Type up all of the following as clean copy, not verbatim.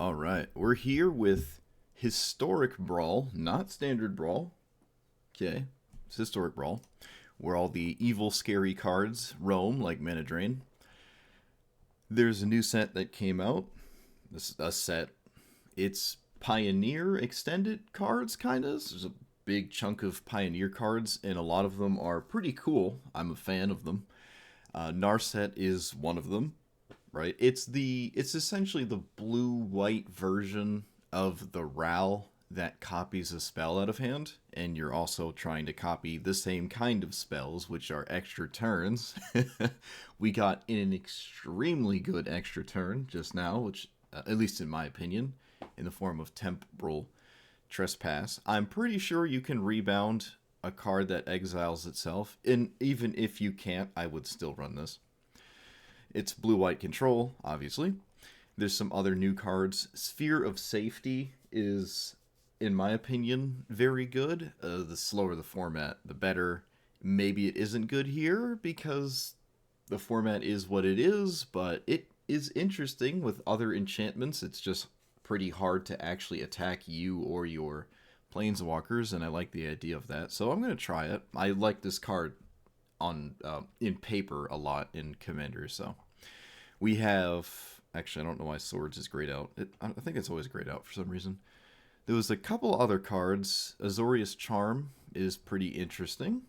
All right, we're here with historic Brawl, not standard Brawl. Okay, it's historic Brawl, where all the evil, scary cards roam like Mana Drain. There's a new set that came out. This is a set. It's Pioneer extended cards, kind of. There's a big chunk of Pioneer cards, and a lot of them are pretty cool. I'm a fan of them. Narset is one of them. Right? It's essentially the blue-white version of the RAL that copies a spell out of hand, and you're also trying to copy the same kind of spells, which are extra turns. We got an extremely good extra turn just now, which, at least in my opinion, in the form of Temporal Trespass. I'm pretty sure you can rebound a card that exiles itself, and even if you can't, I would still run this. It's blue-white control, obviously. There's some other new cards. Sphere of Safety is, in my opinion, very good. The slower the format, the better. Maybe it isn't good here because the format is what it is, but it is interesting with other enchantments. It's just pretty hard to actually attack you or your planeswalkers, and I like the idea of that. So I'm going to try it. I like this card on in paper a lot in Commander. So we have, actually, I don't know why Swords is grayed out. I think it's always grayed out for some reason. There was a couple other cards. Azorius Charm is pretty interesting.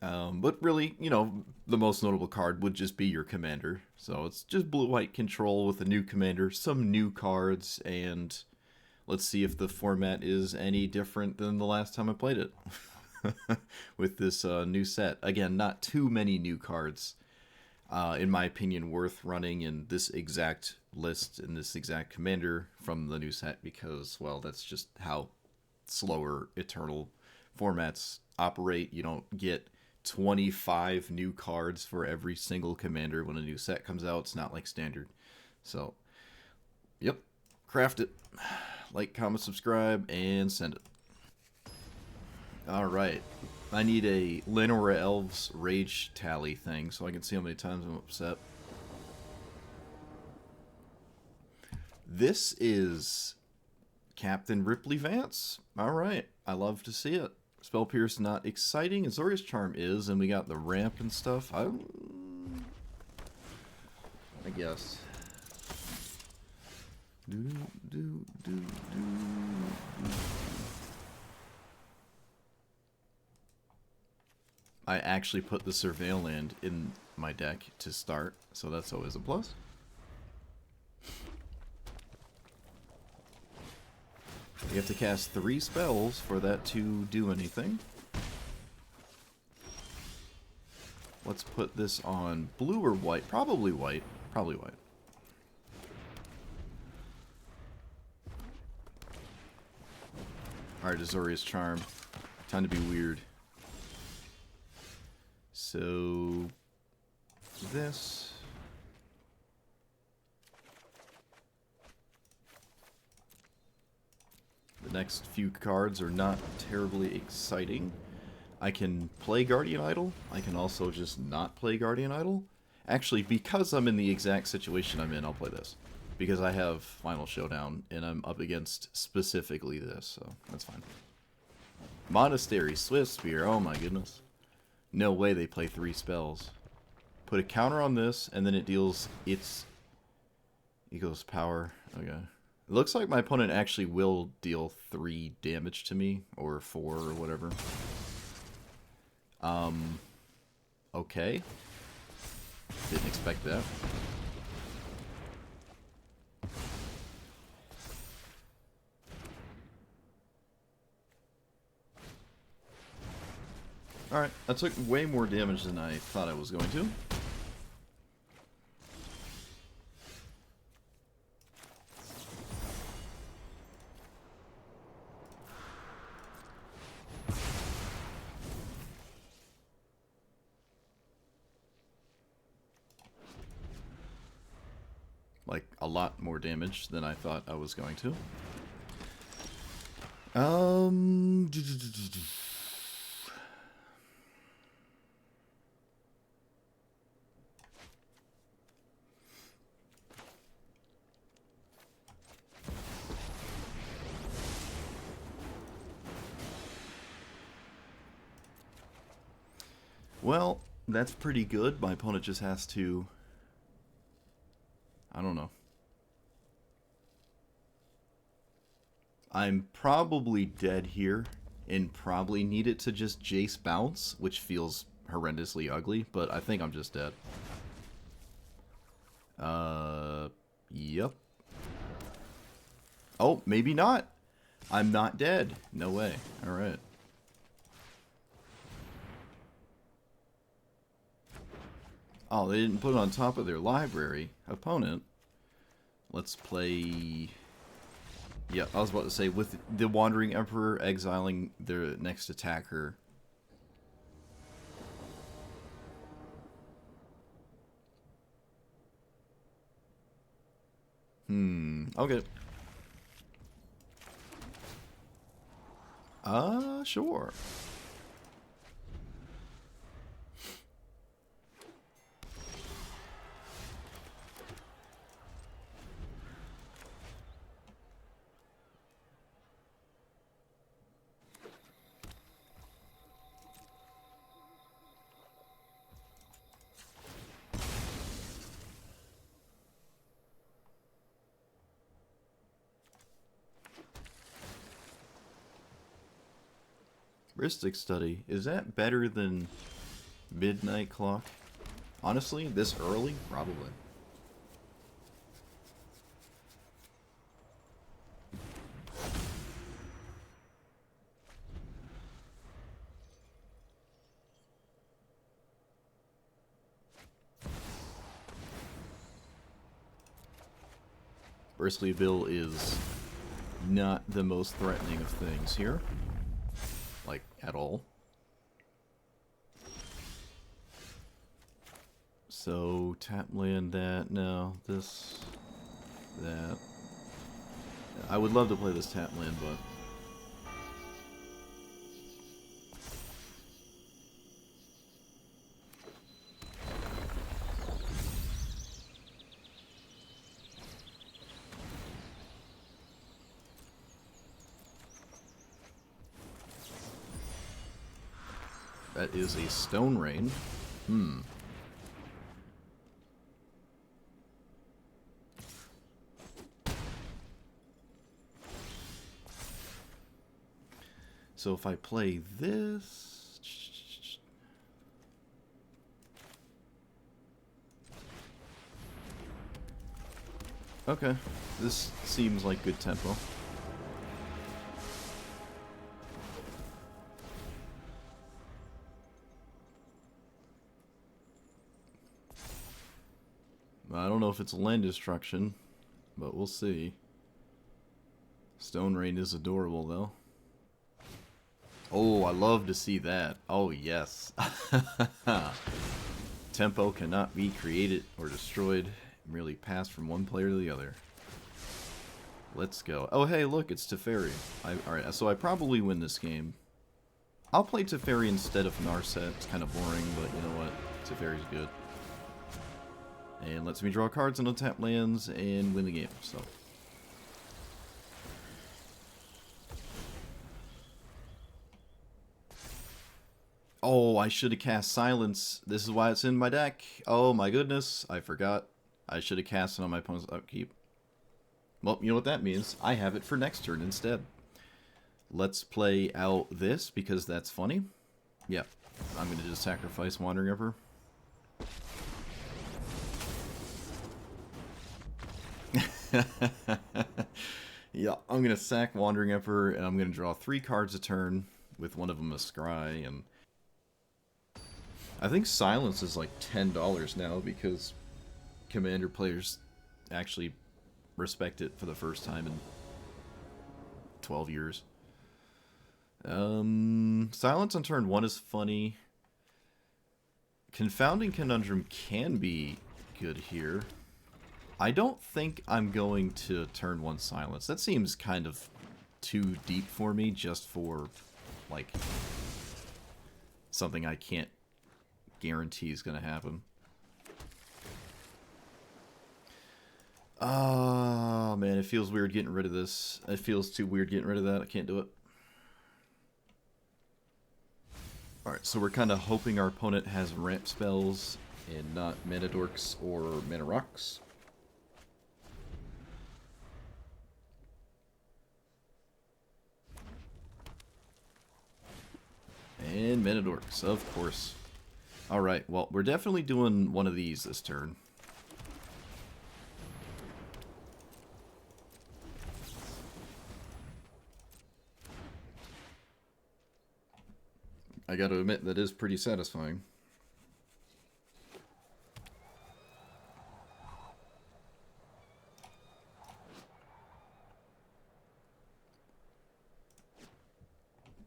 But really, you know, the most notable card would just be your Commander. So it's just blue-white control with a new Commander, some new cards, and let's see if the format is any different than the last time I played it. With this new set. Again, not too many new cards, in my opinion, worth running in this exact list, in this exact commander from the new set, because, well, that's just how slower Eternal formats operate. You don't get 25 new cards for every single commander when a new set comes out. It's not like standard. So, yep, craft it. Like, comment, subscribe, and send it. Alright, I need a Lenora Elves rage tally thing so I can see how many times I'm upset. This is Captain Ripley Vance. Alright, I love to see it. Spell Pierce not exciting. Azorius Charm is, and we got the ramp and stuff. I guess. I actually put the Surveil Land in my deck to start, so that's always a plus. You have to cast 3 spells for that to do anything. Let's put this on blue or white. Probably white. Probably white. Alright, Azorius Charm. Time to be weird. So, this. The next few cards are not terribly exciting. I can play Guardian Idol. I can also just not play Guardian Idol. Actually, because I'm in the exact situation I'm in, I'll play this. Because I have Final Showdown, and I'm up against specifically this, so that's fine. Monastery, Swift Spear, oh my goodness. No way they play 3 spells. Put a counter on this, and then it deals its Ego's power. Okay. It looks like my opponent actually will deal 3 damage to me, or 4, or whatever. Okay. Didn't expect that. Alright, I took way more damage than I thought I was going to. Like, a lot more damage than I thought I was going to. Well, that's pretty good. My opponent just has to... I don't know. I'm probably dead here and probably need it to just Jace bounce, which feels horrendously ugly, but I think I'm just dead. Yep. Oh, maybe not. I'm not dead. No way. Alright. Oh, they didn't put it on top of their library. Opponent. Let's play... Yeah, I was about to say, with the Wandering Emperor exiling their next attacker. Okay. Sure. Heuristic Study. Is that better than Midnight Clock? Honestly, this early? Probably. Bristly Bill is not the most threatening of things here. Like, at all. So, tap land that, no, this, that. I would love to play this tap land, but... That is a Stone Rain. So if I play this... Okay, this seems like good tempo. I don't know if it's land destruction, but we'll see. Stone Rain is adorable, though. Oh, I love to see that. Oh, yes. Tempo cannot be created or destroyed, merely passed from one player to the other. Let's go. Oh, hey, look, it's Teferi. Alright, so I probably win this game. I'll play Teferi instead of Narset. It's kind of boring, but you know what? Teferi's good. And lets me draw cards and untap lands and win the game, so... Oh, I should have cast Silence. This is why it's in my deck. Oh my goodness, I forgot. I should have cast it on my opponent's upkeep. Well, you know what that means. I have it for next turn instead. Let's play out this, because that's funny. Yeah, I'm going to just sacrifice Wandering Emperor. Yeah, I'm going to sack Wandering Emperor, and I'm going to draw 3 cards a turn, with one of them a Scry, and... I think Silence is like $10 now, because Commander players actually respect it for the first time in 12 years. Silence on turn 1 is funny. Confounding Conundrum can be good here. I don't think I'm going to turn 1 Silence. That seems kind of too deep for me, just for, like, something I can't guarantee is going to happen. Oh, man, it feels weird getting rid of this. It feels too weird getting rid of that. I can't do it. Alright, so we're kind of hoping our opponent has ramp spells and not mana dorks or mana rocks. And mana dorks, of course. Alright, well, we're definitely doing one of these this turn. I gotta admit, that is pretty satisfying.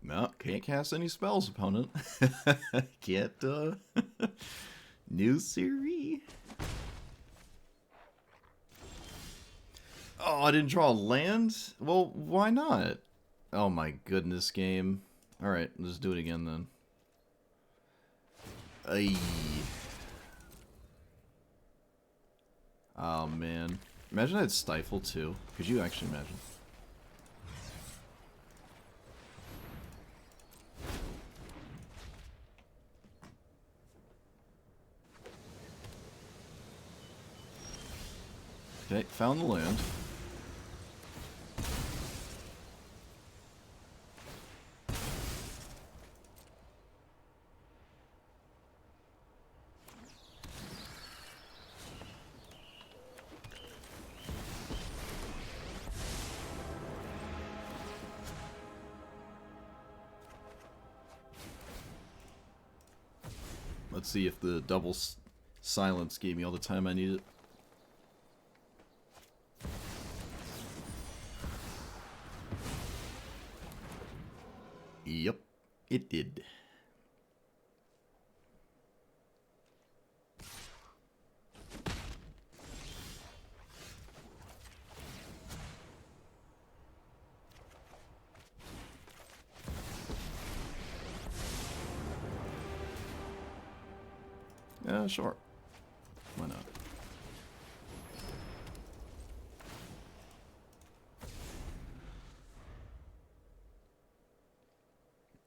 No, can't cast any spells, opponent. Can't, New Siri. Oh, I didn't draw a land? Well, why not? Oh my goodness, game. Alright, let's do it again then. Ay. Oh man. Imagine I had Stifle too. Could you actually imagine? Okay, found the land. Let's see if the double silence gave me all the time I needed. Yep, it did. Sure. Why not?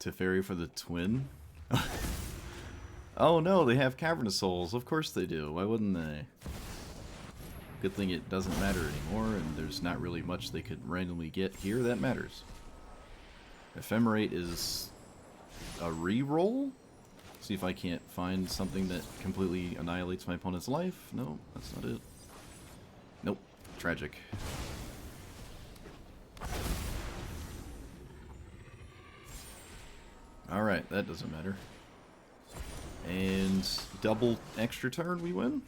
Teferi for the twin? Oh no, they have Cavernous Souls. Of course they do. Why wouldn't they? Good thing it doesn't matter anymore, and there's not really much they could randomly get here that matters. Ephemerate is a re-roll? See if I can't find something that completely annihilates my opponent's life. No, that's not it. Nope. Tragic. Alright, that doesn't matter. And double extra turn, we win?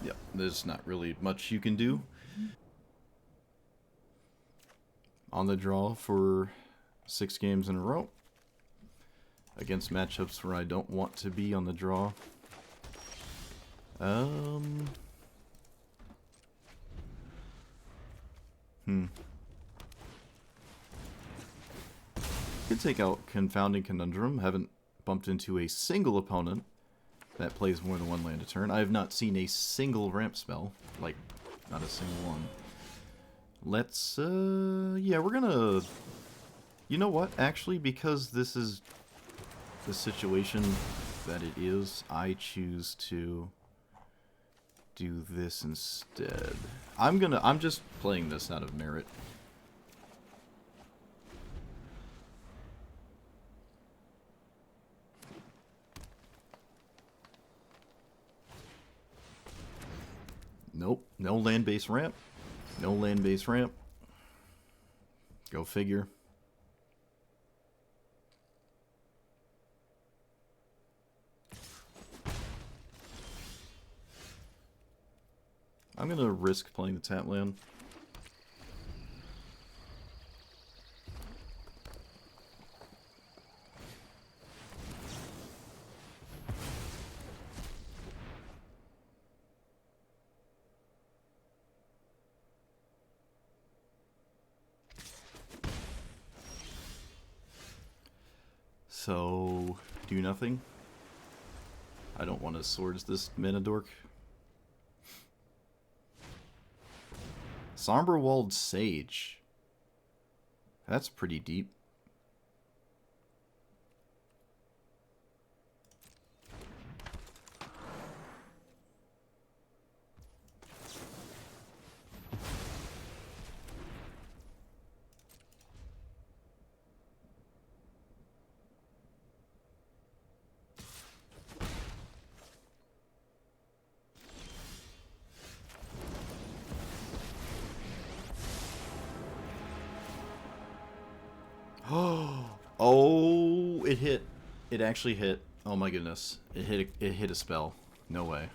Yep, there's not really much you can do. On the draw for 6 games in a row. Against matchups where I don't want to be on the draw. Could take out Confounding Conundrum. Haven't bumped into a single opponent that plays more than one land a turn. I have not seen a single ramp spell. Like, not a single one. Let's, yeah, we're gonna... You know what? Actually, because this is the situation that it is, I choose to do this instead. I'm just playing this out of merit. Nope, no land-based ramp. No land-based ramp. Go figure. I'm gonna risk playing the tap land. So, do nothing. I don't want to swords this mana dork. Somberwald Sage. That's pretty deep. Oh, it hit. It actually hit. Oh my goodness. It hit a spell. No way.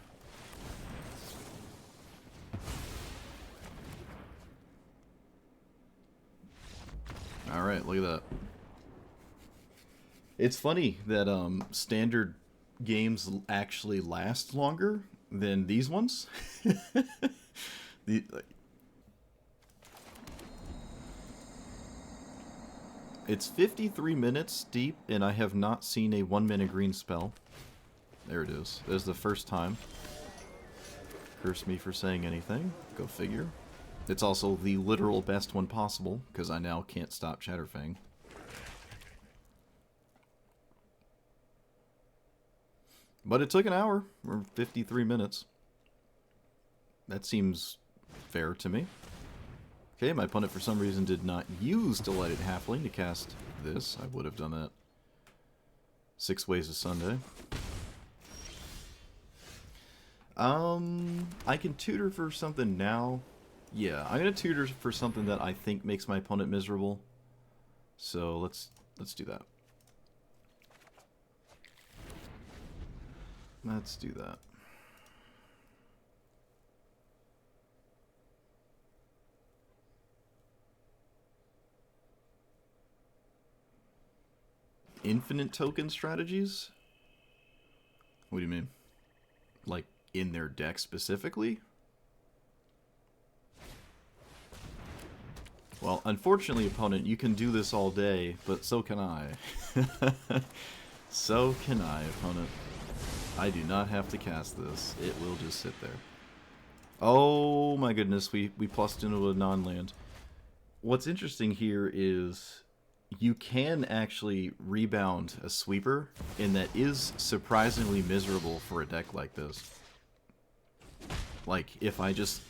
Alright, look at that. It's funny that standard games actually last longer than these ones. It's 53 minutes deep, and I have not seen a 1-minute green spell. There it is. There's the first time. Curse me for saying anything. Go figure. It's also the literal best one possible, because I now can't stop Chatterfang. But it took an hour, or 53 minutes. That seems fair to me. Okay, my opponent for some reason did not use Delighted Halfling to cast this. I would have done that. 6 Ways of Sunday. I can tutor for something now. Yeah, I'm gonna tutor for something that I think makes my opponent miserable. So let's do that. Let's do that. Infinite token strategies? What do you mean? Like, in their deck specifically? Well, unfortunately, opponent, you can do this all day, but so can I. So can I, opponent. I do not have to cast this. It will just sit there. Oh my goodness, we plussed into a non-land. What's interesting here is you can actually rebound a sweeper, and that is surprisingly miserable for a deck like this. Like, if I just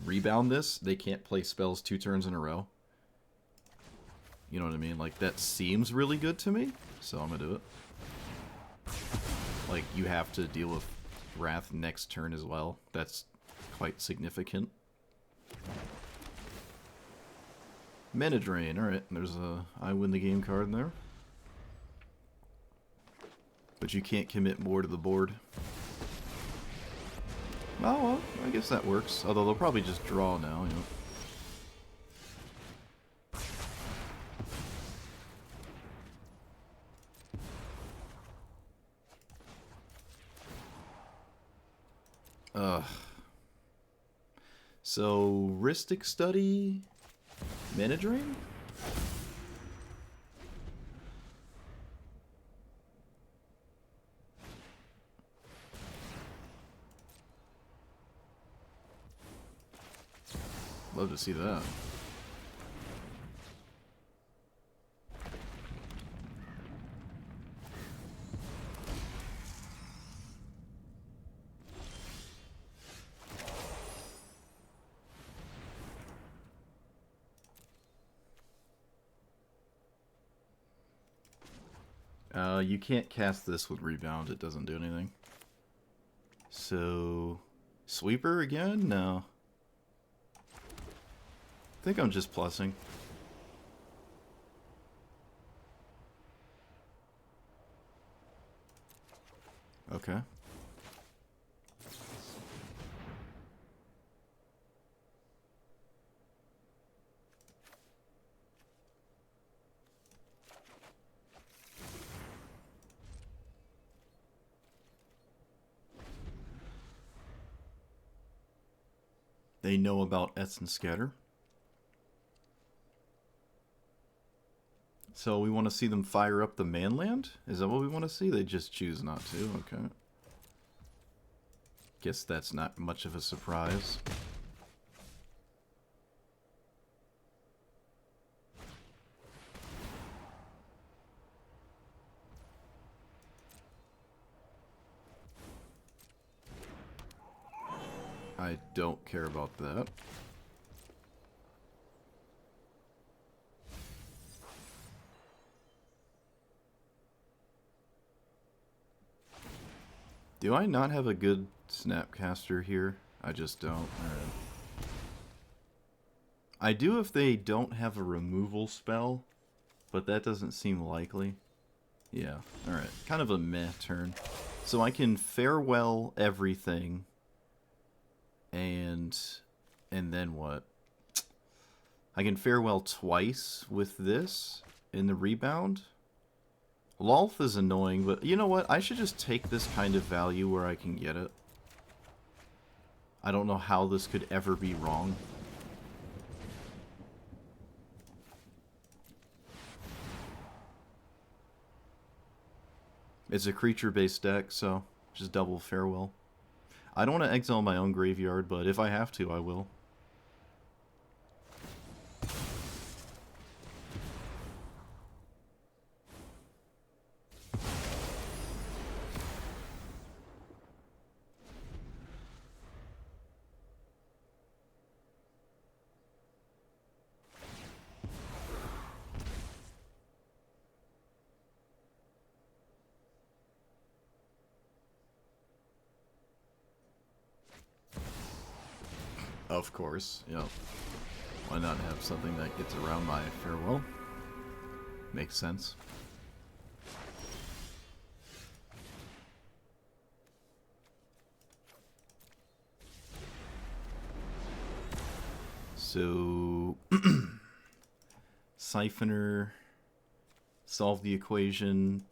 rebound this, they can't play spells 2 turns in a row. You know what I mean? Like, that seems really good to me, so I'm gonna do it. Like, you have to deal with Wrath next turn as well. That's quite significant. Mana Drain, alright, there's a I win the game card in there. But you can't commit more to the board. Oh, well, I guess that works. Although they'll probably just draw now, you know. So, Rhystic Study, Mana Drain? Love to see that. You can't cast this with Rebound, it doesn't do anything. So, Sweeper again? No. I think I'm just plussing. Okay. They know about Essence Scatter. So we want to see them fire up the manland? Is that what we want to see? They just choose not to. Okay. Guess that's not much of a surprise. I don't care about that. Do I not have a good Snapcaster here? I just don't. Alright. I do if they don't have a removal spell, but that doesn't seem likely. Yeah, alright. Kind of a meh turn. So I can farewell everything, and then what? I can farewell twice with this in the rebound. Lolth is annoying, but you know what? I should just take this kind of value where I can get it. I don't know how this could ever be wrong. It's a creature-based deck, so just double farewell. I don't want to exile my own graveyard, but if I have to, I will. Of course, yep. Why not have something that gets around my farewell? Makes sense. So, Siphoner, solve the equation.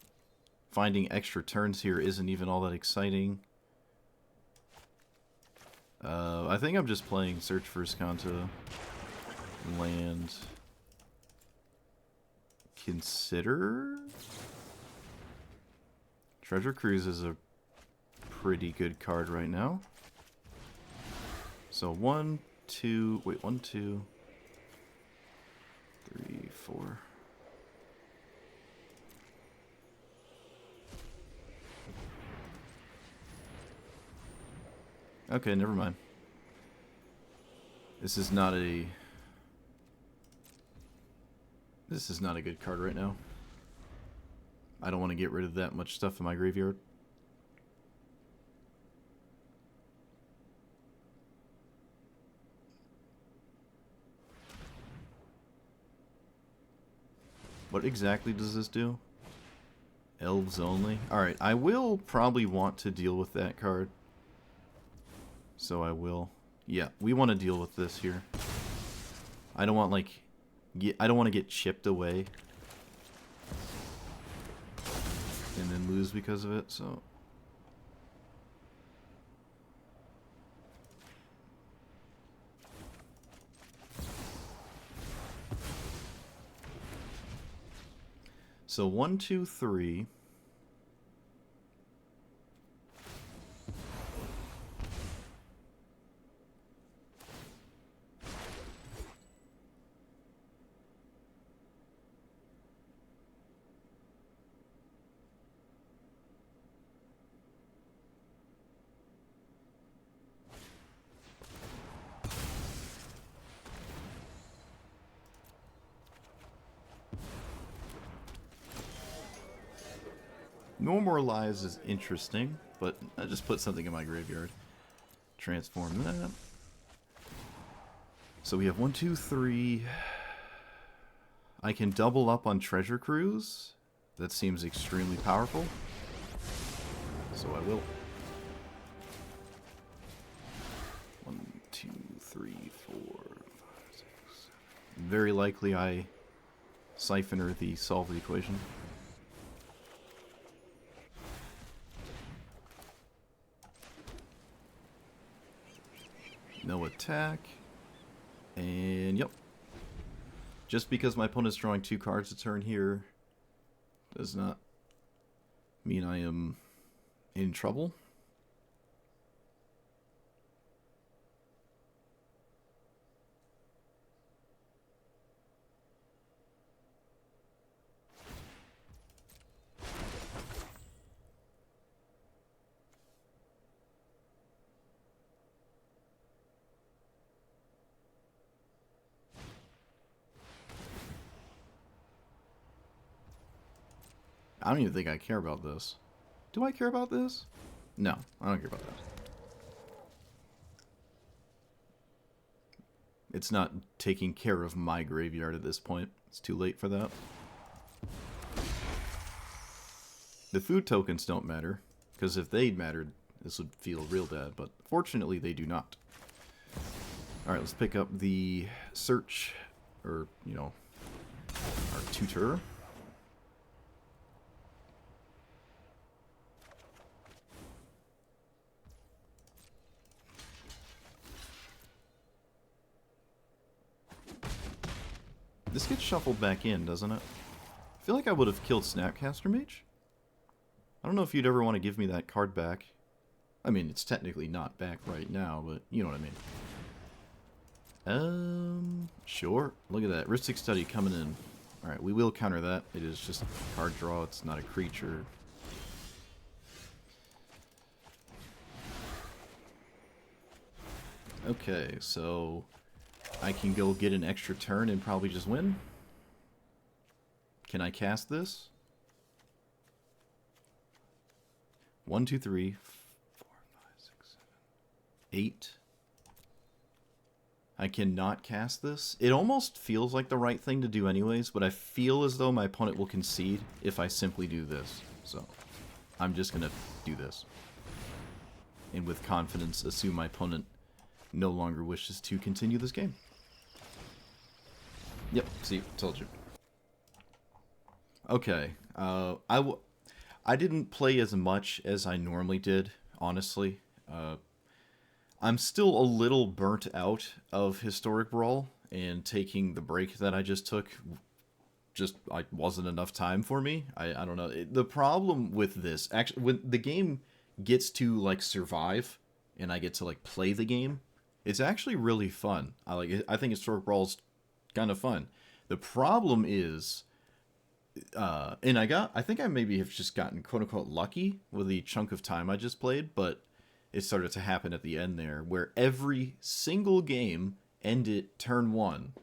Finding extra turns here isn't even all that exciting. I think I'm just playing Search for Skanta, land, consider? Treasure Cruise is a pretty good card right now. So 1, 2, 3, 4. Okay, never mind. This is not a good card right now. I don't want to get rid of that much stuff in my graveyard. What exactly does this do? Elves only? Alright, I will probably want to deal with that card. So I will. Yeah, we want to deal with this here. I don't want, like... I don't want to get chipped away. And then lose because of it, so... So 1, 2, 3... No More Lies is interesting, but I just put something in my graveyard. Transform that. So we have 1, 2, 3. I can double up on Treasure Cruise. That seems extremely powerful. So I will. 1, 2, 3, 4, 5, 6, 7. Very likely I Siphoner the solve the equation. No attack. And yep. Just because my opponent's drawing 2 cards a turn here does not mean I am in trouble. I don't even think I care about this. Do I care about this? No, I don't care about that. It's not taking care of my graveyard at this point. It's too late for that. The food tokens don't matter, because if they mattered, this would feel real bad, but fortunately they do not. Alright, let's pick up the search, or, you know, our tutor. This gets shuffled back in, doesn't it? I feel like I would have killed Snapcaster Mage. I don't know if you'd ever want to give me that card back. I mean, it's technically not back right now, but you know what I mean. Sure. Look at that. Rhystic Study coming in. Alright, we will counter that. It is just card draw. It's not a creature. Okay, so I can go get an extra turn and probably just win. Can I cast this? 1, 2, 3, 4, 5, 6, 7, 8. I cannot cast this. It almost feels like the right thing to do anyways, but I feel as though my opponent will concede if I simply do this. So, I'm just going to do this. And with confidence, assume my opponent no longer wishes to continue this game. Yep, see, told you. Okay, I didn't play as much as I normally did, honestly. I'm still a little burnt out of Historic Brawl, and taking the break that I just took wasn't enough time for me. I don't know. The problem with this, actually, when the game gets to, like, survive, and I get to, like, play the game, it's actually really fun. I think Historic Brawl's kind of fun. The problem is, and I think I maybe have just gotten quote-unquote lucky with the chunk of time I just played, but it started to happen at the end there, where every single game ended turn 1.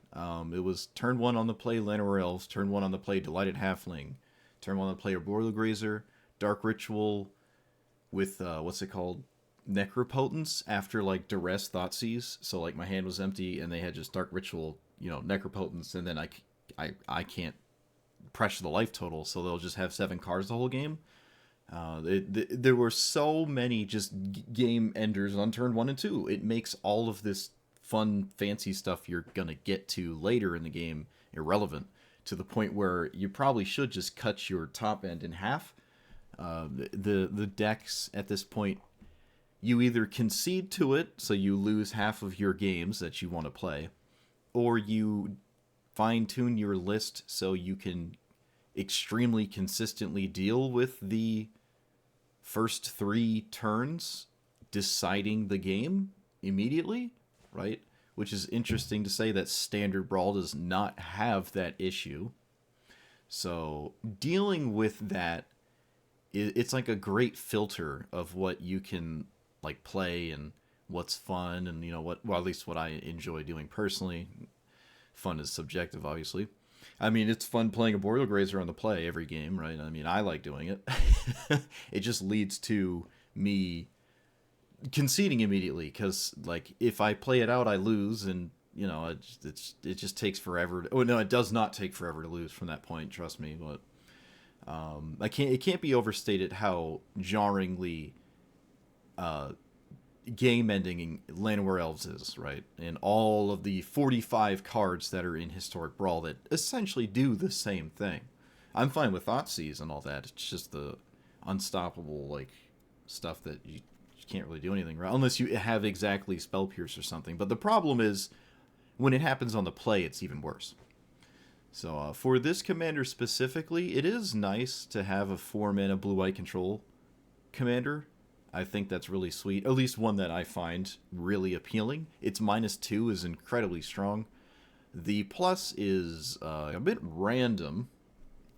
It was turn 1 on the play Llanowar Elves, turn 1 on the play Delighted Halfling, turn 1 on the play Boiler Grazer, Dark Ritual with, what's it called? Necropotence after, like, Duress Thoughtseize. So, like, my hand was empty, and they had just Dark Ritual, you know, Necropotence, and then I can't pressure the life total, so they'll just have 7 cards the whole game. There were so many just game enders on turn 1 and 2. It makes all of this fun, fancy stuff you're gonna get to later in the game irrelevant, to the point where you probably should just cut your top end in half. The decks at this point, you either concede to it, so you lose half of your games that you want to play, or you fine-tune your list so you can extremely consistently deal with the first 3 turns deciding the game immediately, right? Which is interesting to say that Standard Brawl does not have that issue. So dealing with that, it's like a great filter of what you can, like, play and what's fun, and, you know, what, well, at least what I enjoy doing personally. Fun is subjective, obviously. I mean, it's fun playing a Boiler Grazer on the play every game, right? I mean, I like doing it. It just leads to me conceding immediately, because, like, if I play it out, I lose, and, you know, it just takes forever. Oh no, it does not take forever to lose from that point, trust me. But it can't be overstated how jarringly game-ending Llanowar Elves is, right? And all of the 45 cards that are in Historic Brawl that essentially do the same thing. I'm fine with Thoughtseize and all that. It's just the unstoppable, like, stuff that you can't really do anything, right? Unless you have exactly Spell Pierce or something. But the problem is, when it happens on the play, it's even worse. So for this commander specifically, it is nice to have a 4-mana blue-white control commander. I think that's really sweet. At least one that I find really appealing. Its -2 is incredibly strong. The plus is a bit random.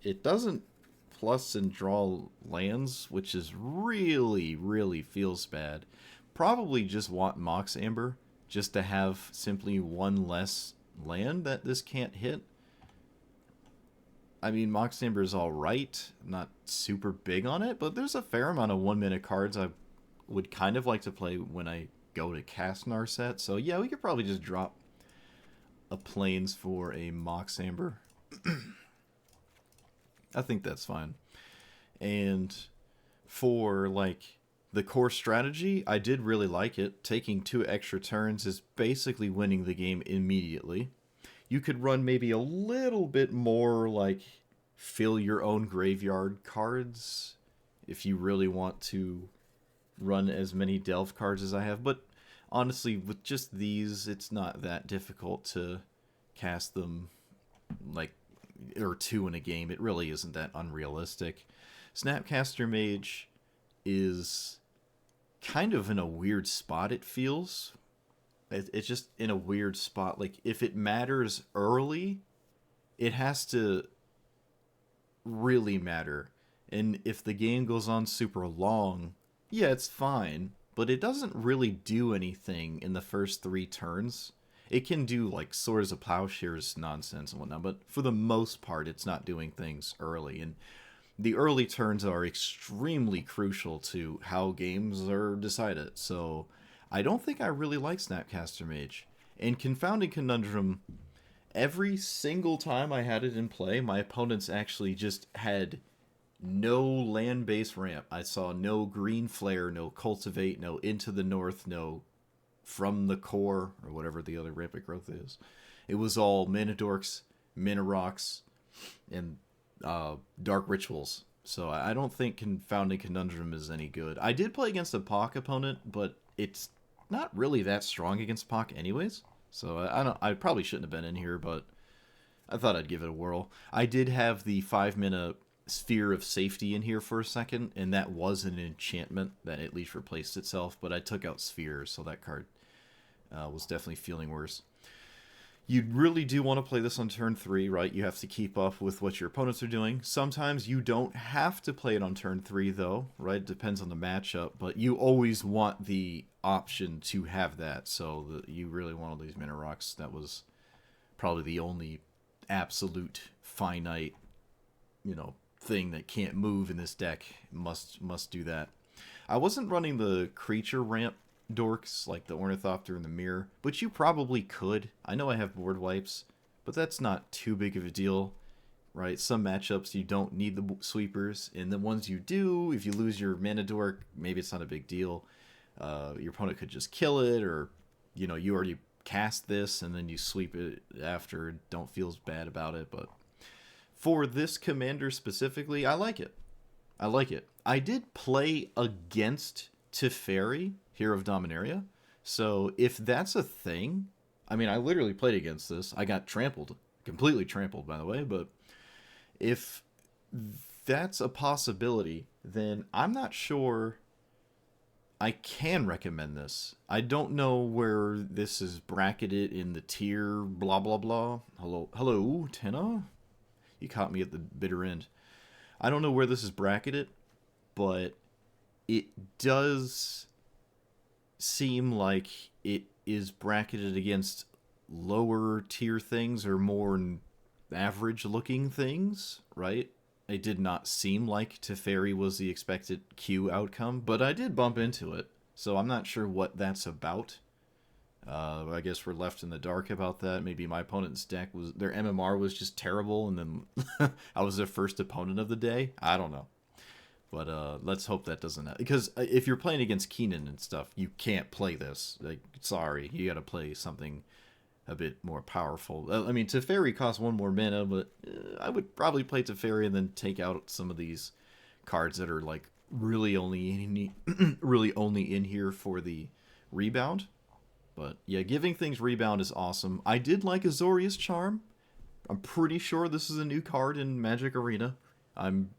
It doesn't plus and draw lands, which is really, really feels bad. Probably just want Mox Amber, just to have simply one less land that this can't hit. I mean, Mox Amber is alright. Not super big on it, but there's a fair amount of 1 minute cards I would kind of like to play when I go to cast Narset. So yeah, we could probably just drop a Plains for a Mox Amber. I think that's fine. And for like the core strategy, I did really like it. Taking 2 extra turns is basically winning the game immediately. You could run maybe a little bit more like fill your own graveyard cards if you really want to run as many Delve cards as I have, but honestly, with just these, it's not that difficult to cast them like or two in a game. It really isn't that unrealistic. Snapcaster Mage is kind of in a weird spot, it feels. It's just in a weird spot. Like, if it matters early, it has to really matter. And if the game goes on super long, yeah, it's fine, but it doesn't really do anything in the first 3 turns. It can do like Swords of Plowshares nonsense and whatnot, but for the most part, it's not doing things early. And the early turns are extremely crucial to how games are decided. So I don't think I really like Snapcaster Mage. And Confounding Conundrum, every single time I had it in play, my opponents actually just had no land-based ramp. I saw no Green Flare, no Cultivate, no Into the North, no From the Core, or whatever the other rampant growth is. It was all Mana Dorks, Mana Rocks, and Dark Rituals. So I don't think Confounding Conundrum is any good. I did play against a POC opponent, but it's not really that strong against POC anyways. So I don't. I probably shouldn't have been in here, but I thought I'd give it a whirl. I did have the 5 mana Sphere of Safety in here for a second, and that was an enchantment that at least replaced itself, but I took out Sphere, so that card was definitely feeling worse. You really do want to play this on turn 3, right? You have to keep up with what your opponents are doing. Sometimes you don't have to play it on turn 3, though, right? It depends on the matchup, but you always want the option to have that, so you really want all these Mana Rocks. That was probably the only absolute finite, thing that can't move in this deck. Must do that. I wasn't running the creature ramp dorks like the Ornithopter and the Mirror, but you probably could. I know I have board wipes, but that's not too big of a deal, right? Some matchups you don't need the sweepers, and the ones you do, if you lose your Mana Dork, maybe it's not a big deal. Your opponent could just kill it, or you already cast this and then you sweep it after. Don't feel as bad about it, but for this commander specifically, I like it. I like it. I did play against Teferi, Hero of Dominaria, so if that's a thing, I mean, I literally played against this. I got trampled, completely trampled, by the way, but if that's a possibility, then I'm not sure I can recommend this. I don't know where this is bracketed in the tier blah blah blah. Hello, Tenna? You caught me at the bitter end. I don't know where this is bracketed, but it does seem like it is bracketed against lower tier things or more average looking things, right? It did not seem like Teferi was the expected Q outcome, but I did bump into it, so I'm not sure what that's about. I guess we're left in the dark about that. Maybe my opponent's deck their MMR was just terrible, and then I was their first opponent of the day. I don't know, but let's hope that doesn't happen. Because if you're playing against Keenan and stuff, you can't play this. Like, sorry, you got to play something a bit more powerful. I mean, Teferi costs 1 more mana, but I would probably play Teferi and then take out some of these cards that are like really only in here for the rebound. But yeah, giving things rebound is awesome. I did like Azorius Charm. I'm pretty sure this is a new card in Magic Arena. I'm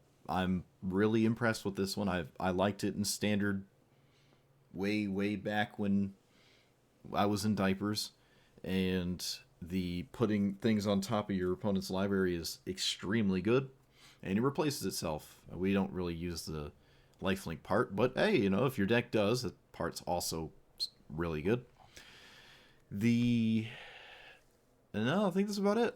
really impressed with this one. I liked it in Standard way back when I was in diapers, and the putting things on top of your opponent's library is extremely good, and it replaces itself. We don't really use the lifelink part, but hey, if your deck does, that part's also really good. No, I think that's about it.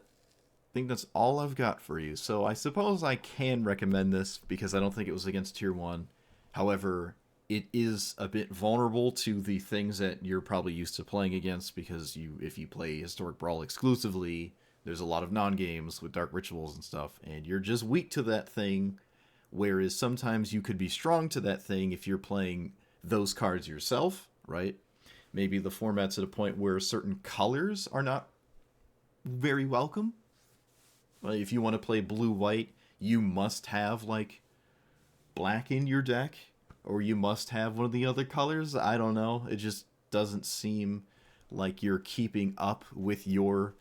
think that's all I've got for you. So I suppose I can recommend this because I don't think it was against Tier 1. However, it is a bit vulnerable to the things that you're probably used to playing against because if you play Historic Brawl exclusively, there's a lot of non-games with Dark Rituals and stuff, and you're just weak to that thing, whereas sometimes you could be strong to that thing if you're playing those cards yourself, right? Maybe the format's at a point where certain colors are not very welcome. If you want to play blue-white, you must have, like, black in your deck, or you must have one of the other colors. I don't know. It just doesn't seem like you're keeping up with your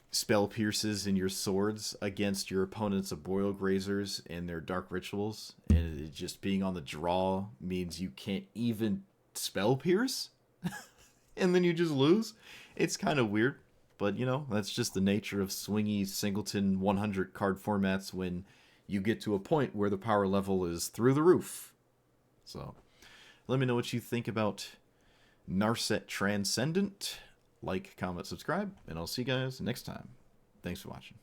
spell pierces and your swords against your opponent's Arboreal Grazers and their Dark Rituals. And it just being on the draw means you can't even spell pierce, and then you just lose. It's kind of weird. But, you know, that's just the nature of swingy singleton 100 card formats when you get to a point where the power level is through the roof. So, let me know what you think about Narset Transcendent. Like, comment, subscribe, and I'll see you guys next time. Thanks for watching.